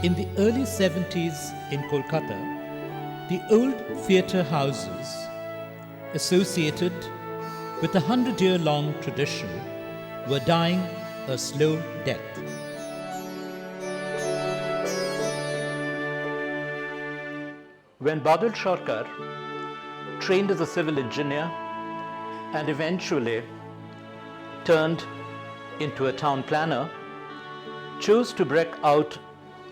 In the early 70s in Kolkata, the old theatre houses associated with a 100-year-long tradition were dying a slow death. When Badal Sircar trained as a civil engineer and eventually turned into a town planner, chose to break out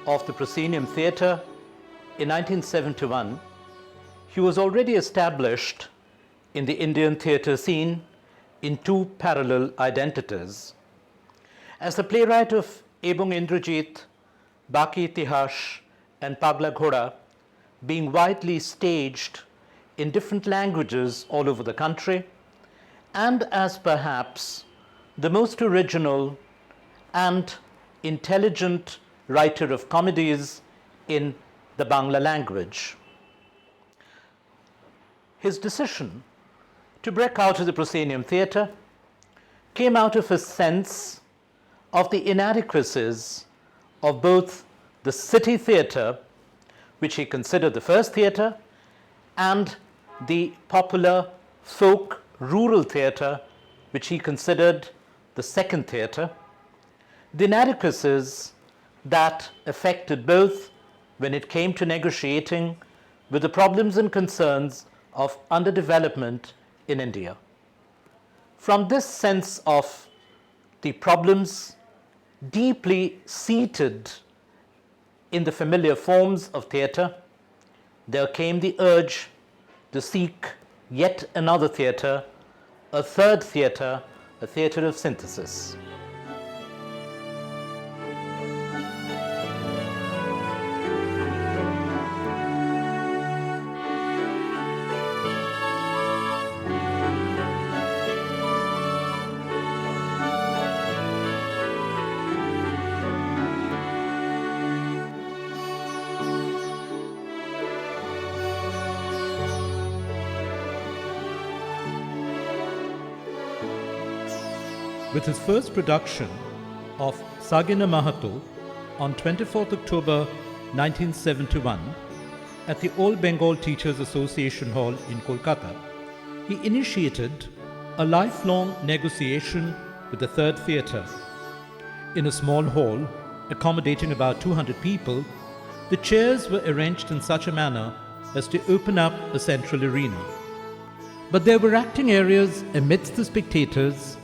of the proscenium theatre in 1971, he was already established in the Indian theatre scene in two parallel identities. As the playwright of Ebong Indrajit, Baki Itihash and Pagla Ghoda, being widely staged in different languages all over the country, and as perhaps the most original and intelligent writer of comedies in the Bangla language. His decision to break out of the proscenium theatre came out of a sense of the inadequacies of both the city theatre, which he considered the first theatre, and the popular folk rural theatre, which he considered the second theatre. The inadequacies that affected both when it came to negotiating with the problems and concerns of underdevelopment in India. From this sense of the problems deeply seated in the familiar forms of theatre, there came the urge to seek yet another theatre, a third theatre, a theatre of synthesis. With his first production of Sagina Mahato on 24th October 1971 at the All Bengal Teachers Association Hall in Kolkata, he initiated a lifelong negotiation with the third theatre. In a small hall accommodating about 200 people, the chairs were arranged in such a manner as to open up a central arena. But there were acting areas amidst the spectators,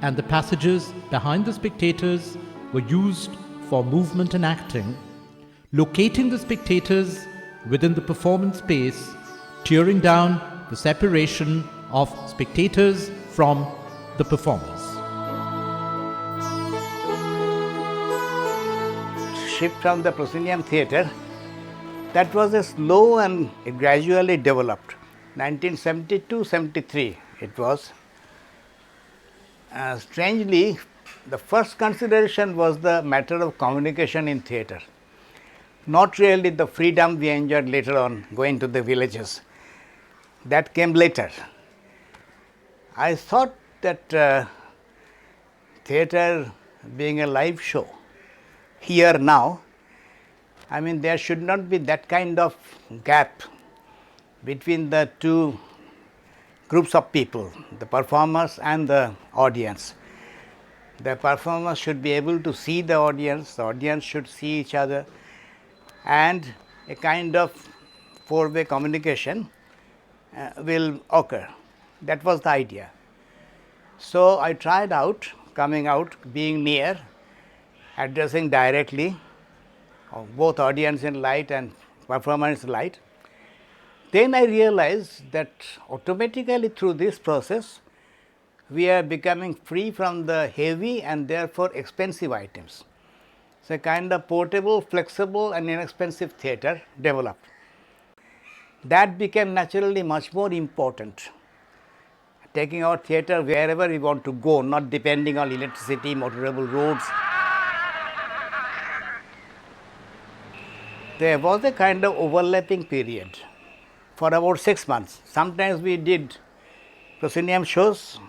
and the passages behind the spectators were used for movement and acting, locating the spectators within the performance space, tearing down the separation of spectators from the performers. Shift from the proscenium theatre, that was a slow and it gradually developed. 1972-73 it was. Strangely, the first consideration was the matter of communication in theatre, not really the freedom we enjoyed later on going to the villages. That came later. I thought that theatre being a live show, here now, I mean there should not be that kind of gap between the two groups of people, the performers and the audience. The performers should be able to see the audience should see each other, and a kind of four-way communication will occur. That was the idea. So I tried out, coming out, being near, addressing directly both audience in light and performance light. Then I realized that automatically through this process, we are becoming free from the heavy and therefore expensive items. So, a kind of portable, flexible and inexpensive theatre developed. That became naturally much more important, taking our theatre wherever we want to go, not depending on electricity, motorable roads. There was a kind of overlapping period for about 6 months. Sometimes we did proscenium shows,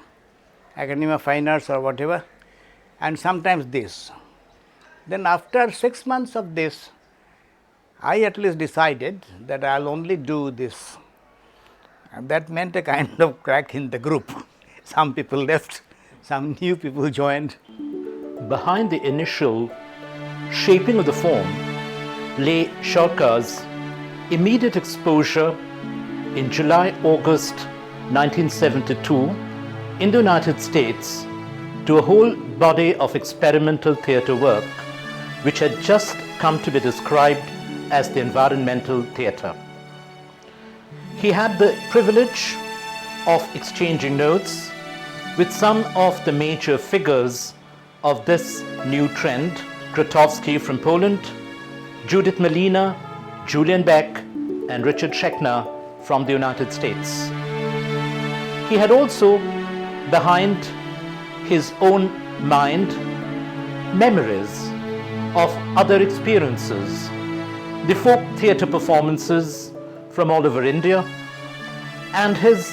Academy of Fine Arts or whatever, and sometimes this. Then after 6 months of this, I at least decided that I will only do this, and that meant a kind of crack in the group. Some people left, some new people joined. Behind the initial shaping of the form lay Sircar's immediate exposure in July-August 1972 in the United States to a whole body of experimental theatre work which had just come to be described as the environmental theatre. He had the privilege of exchanging notes with some of the major figures of this new trend: Grotowski from Poland, Judith Malina, Julian Beck, and Richard Schechner from the United States. He had also, behind his own mind, memories of other experiences, the folk theatre performances from all over India, and his